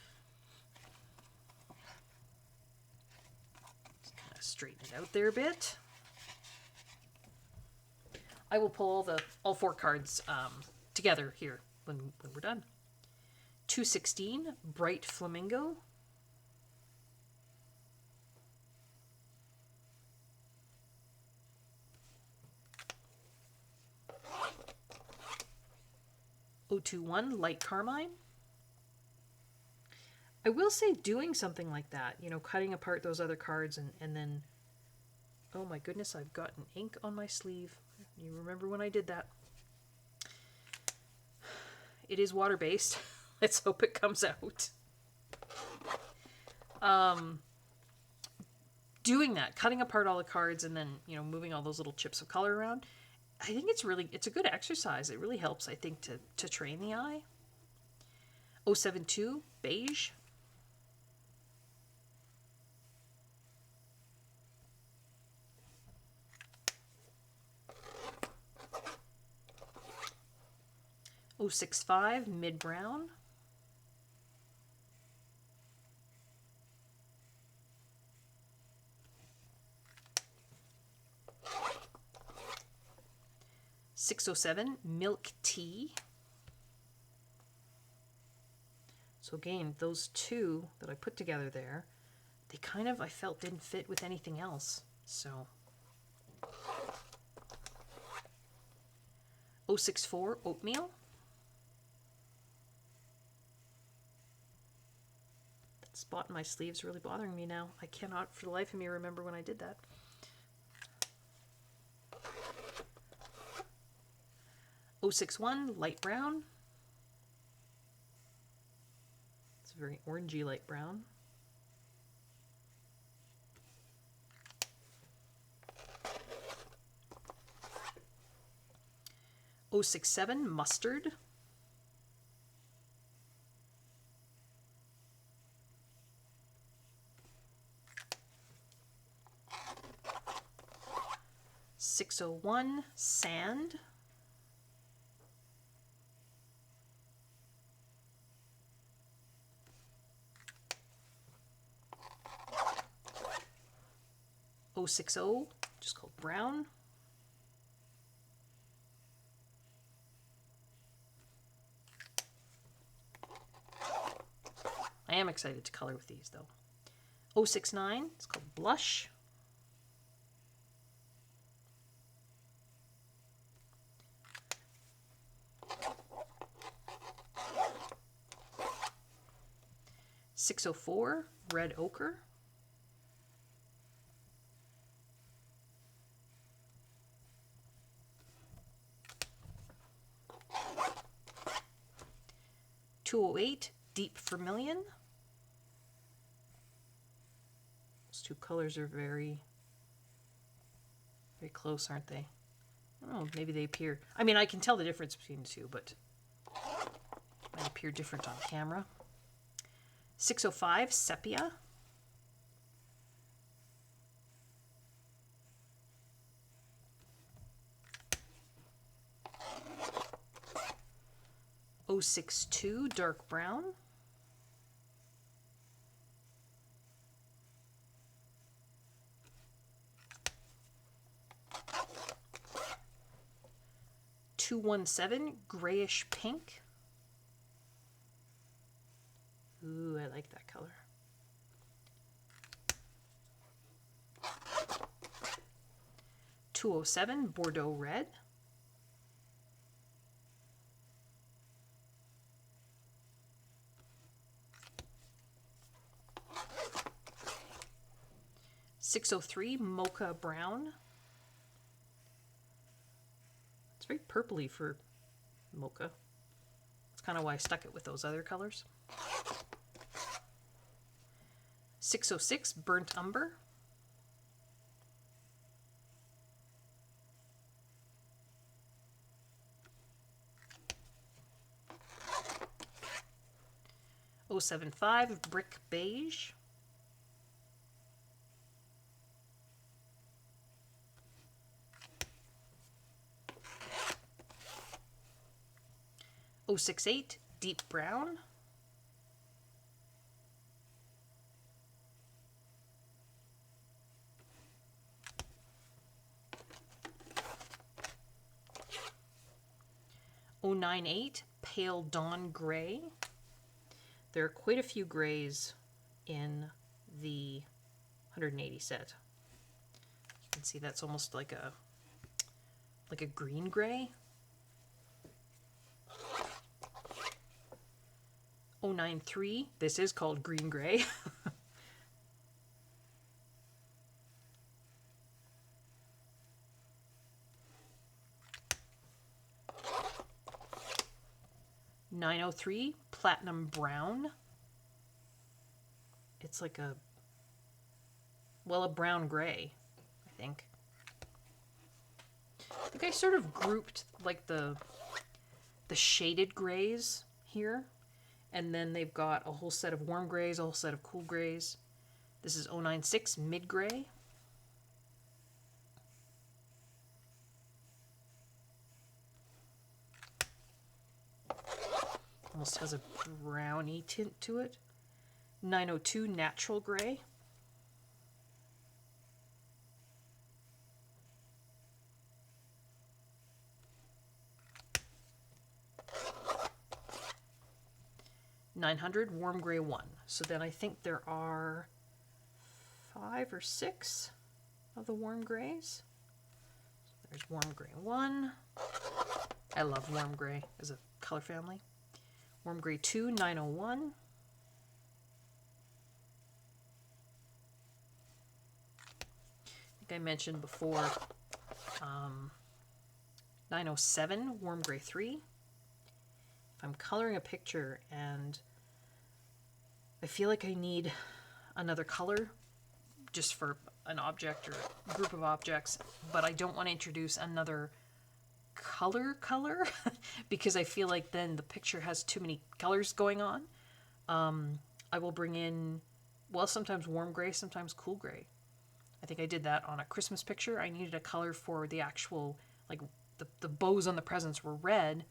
Just kind of straighten it out there a bit. I will pull all four cards together here when we're done. 216 Bright Flamingo. 021 Light Carmine. I will say doing something like that, you know, cutting apart those other cards and then, oh my goodness, I've gotten ink on my sleeve. You remember when I did that. It is water-based. Let's hope it comes out. Doing that, cutting apart all the cards and then, you know, moving all those little chips of color around, I think it's a good exercise. It really helps, I think, to train the eye. 072 Beige. .065 Mid Brown. 607 Milk Tea. So again, those two that I put together there, they kind of, I felt, didn't fit with anything else. So 064 Oatmeal. That spot in my sleeve is really bothering me now. I cannot for the life of me remember when I did that. 061 Light Brown. It's a very orangey light brown. .067 Mustard. 601 sand. .060, just called brown. I am excited to color with these though. .069, it's called blush. .604, red ochre. .208, deep vermilion. Those two colors are very close, aren't they? I don't know, maybe they appear, I mean, I can tell the difference between the two, but they might appear different on camera. .605, sepia. .062, dark brown. .217, grayish pink. Ooh, I like that color. .207, Bordeaux red. .603, mocha brown. It's very purpley for mocha. That's kind of why I stuck it with those other colors. .606, burnt umber. .075, brick beige. .068, deep brown. .098, pale dawn gray. There are quite a few grays in the 180 set. You can see that's almost like a green gray. .093, this is called green gray. .903, platinum brown. It's like a brown gray, I think. I think I sort of grouped like the shaded grays here, and then they've got a whole set of warm grays, a whole set of cool grays. This is .096, mid gray. Almost has a browny tint to it. .902, natural gray. .900, warm gray 1. So then I think there are 5 or 6 of the warm grays. There's warm gray 1. I love warm gray as a color family. Warm gray 2, 901. I think I mentioned before 907, warm gray 3. If I'm coloring a picture and I feel like I need another color just for an object or a group of objects, but I don't want to introduce another color because I feel like then the picture has too many colors going on, I will bring in, well, sometimes warm gray, sometimes cool gray. I think I did that on a Christmas picture. I needed a color for the actual, like the bows on the presents were red,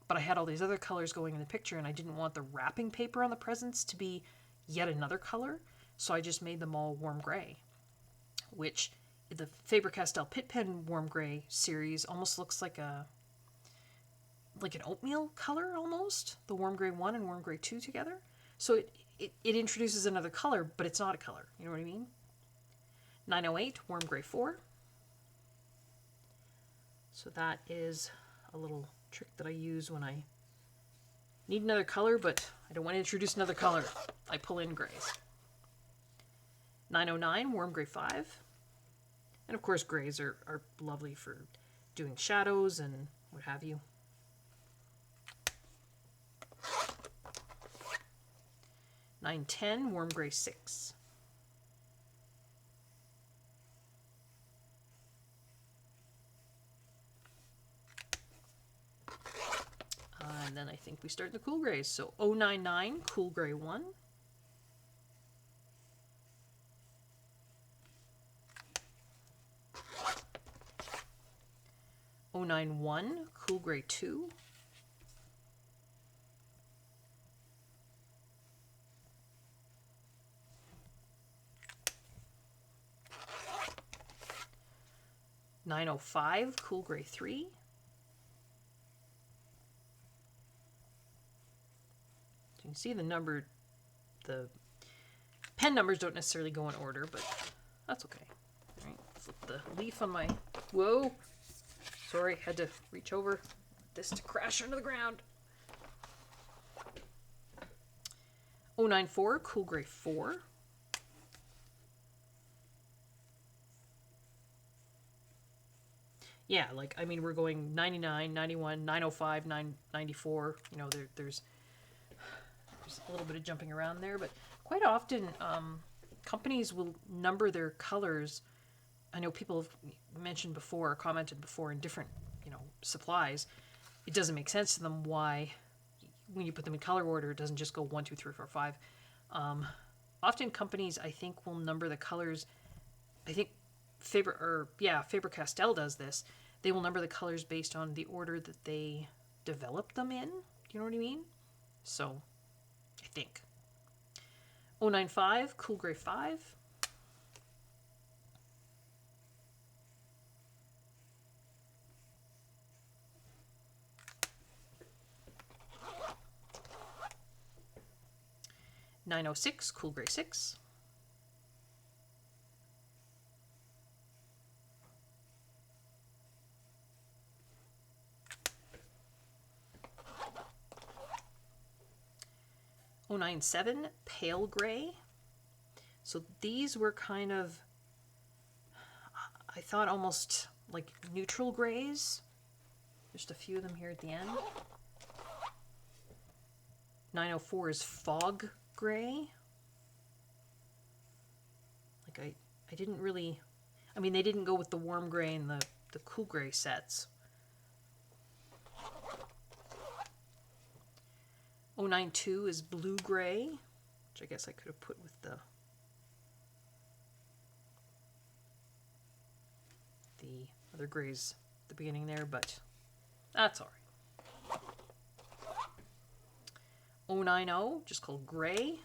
but I had all these other colors going in the picture and I didn't want the wrapping paper on the presents to be yet another color. So I just made them all warm gray, which the Faber-Castell Pitt Pen Warm Gray series almost looks like an oatmeal color almost, the Warm Gray 1 and Warm Gray 2 together. So it introduces another color, but it's not a color. You know what I mean? 908 Warm Gray 4. So that is a little trick that I use when I need another color, but I don't want to introduce another color. I pull in grays. 909 Warm Gray 5. And of course grays are lovely for doing shadows and what have you. 910 Warm Gray 6. And then I think we start the cool grays. So 099 Cool Gray 1. 091 Cool Gray 2. 905 Cool Gray 3. So you can see the pen numbers don't necessarily go in order, but that's okay. All right, flip the leaf on my, whoa, sorry, had to reach over this to crash onto the ground. 094 Cool Gray 4. 'We're going 99, 91, 905, 994. You know, there's a little bit of jumping around there, but quite often companies will number their colors. I know people have mentioned before or commented before in different, supplies. It doesn't make sense to them why, when you put them in color order, it doesn't just go 1, 2, 3, 4, 5. Often companies, I think, will number the colors. I think Faber-Castell does this. They will number the colors based on the order that they develop them in. You know what I mean? So, I think. 095 Cool Gray 5. 906 Cool Gray 6. 097 Pale Gray. So these were kind of, I thought, almost like neutral grays. Just a few of them here at the end. 904 is Fog Gray. I didn't really, they didn't go with the Warm Gray and the Cool Gray sets. 092 is Blue Gray, which I guess I could have put with the other grays at the beginning there, but that's all right. 090, just called Gray,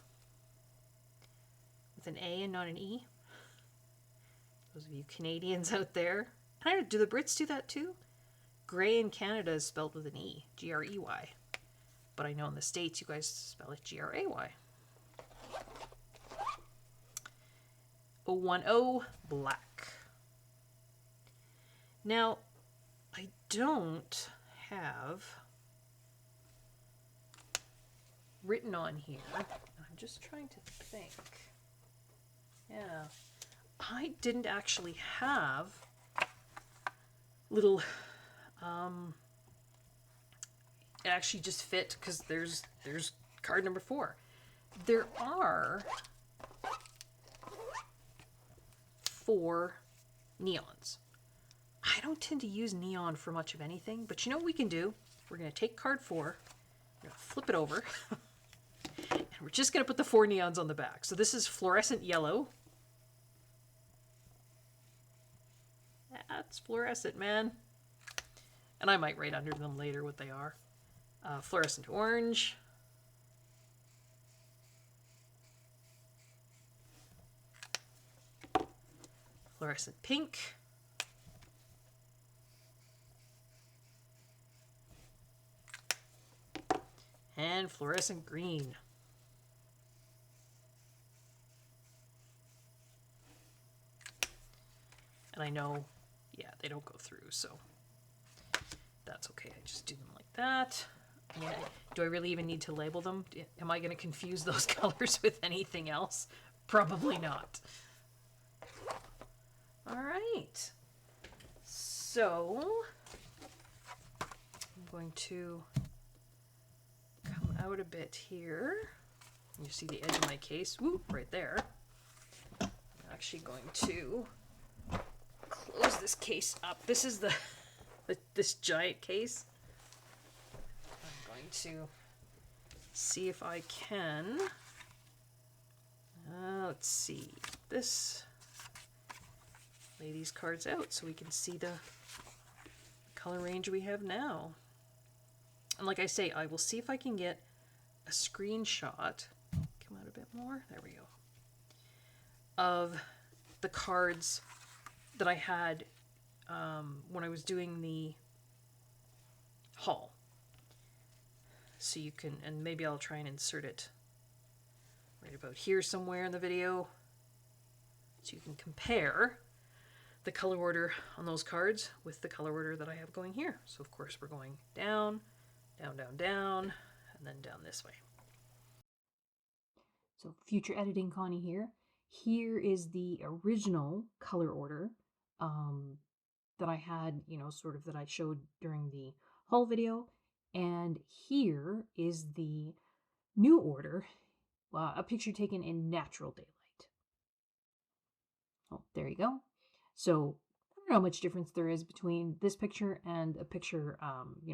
with an A and not an E. Those of you Canadians out there. Do the Brits do that too? Gray in Canada is spelled with an E, G-R-E-Y. But I know in the States you guys spell it G-R-A-Y. 010 Black. Now, I don't have written on here, and I'm just trying to think. Yeah, I didn't actually have little, it actually just fit because there's card number 4. There are 4 neons. I don't tend to use neon for much of anything, but you know what we can do? We're going to take card 4, we're going to flip it over, and we're just going to put the 4 neons on the back. So this is fluorescent yellow, That's fluorescent, man. And I might write under them later what they are. Fluorescent orange. Fluorescent pink. And fluorescent green. And I know, yeah, they don't go through, so that's okay. I just do them like that. Yeah. Do I really even need to label them? Am I going to confuse those colors with anything else? Probably not. All right. So I'm going to come out a bit here. You see the edge of my case, whoop, right there. I'm actually going to close this case up. This is this giant case. I'm going to see if I can. Let's see. This. Lay these cards out so we can see the color range we have now. And like I say, I will see if I can get a screenshot. Come out a bit more. There we go. Of the cards that I had when I was doing the haul. So you can, and maybe I'll try and insert it right about here somewhere in the video so you can compare the color order on those cards with the color order that I have going here. So of course we're going down, down, down, down, and then down this way. So future editing Connie here. Here is the original color order that I had, sort of that I showed during the haul video. And here is the new order, a picture taken in natural daylight. Oh, there you go. So I don't know how much difference there is between this picture and a picture,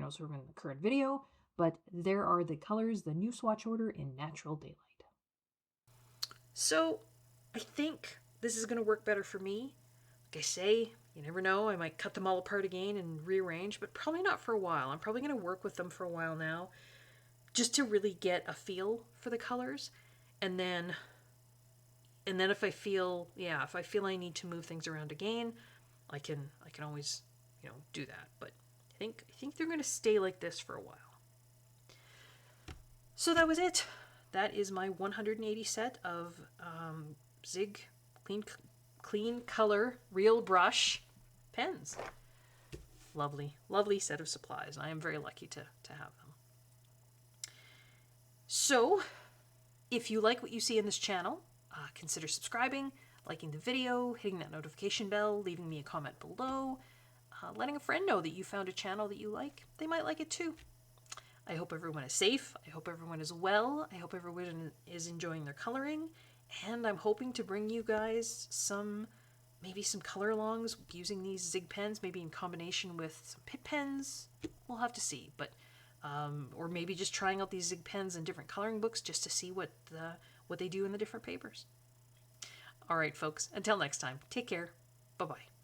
sort of in the current video, but there are the colors, the new swatch order in natural daylight. So I think this is going to work better for me. Like I say, you never know. I might cut them all apart again and rearrange, but probably not for a while. I'm probably going to work with them for a while now just to really get a feel for the colors. And then if I feel, I need to move things around again, I can always, do that. But I think they're going to stay like this for a while. So that was it. That is my 180 set of Zig clean color real brush pens. Lovely, lovely set of supplies. I am very lucky to have them. So, if you like what you see in this channel, consider subscribing, liking the video, hitting that notification bell, leaving me a comment below, letting a friend know that you found a channel that you like. They might like it too. I hope everyone is safe. I hope everyone is well. I hope everyone is enjoying their coloring. And I'm hoping to bring you guys maybe some color alongs using these Zig pens, maybe in combination with some Pitt pens. We'll have to see. But or maybe just trying out these Zig pens in different coloring books just to see what they do in the different papers. All right, folks. Until next time, take care. Bye-bye.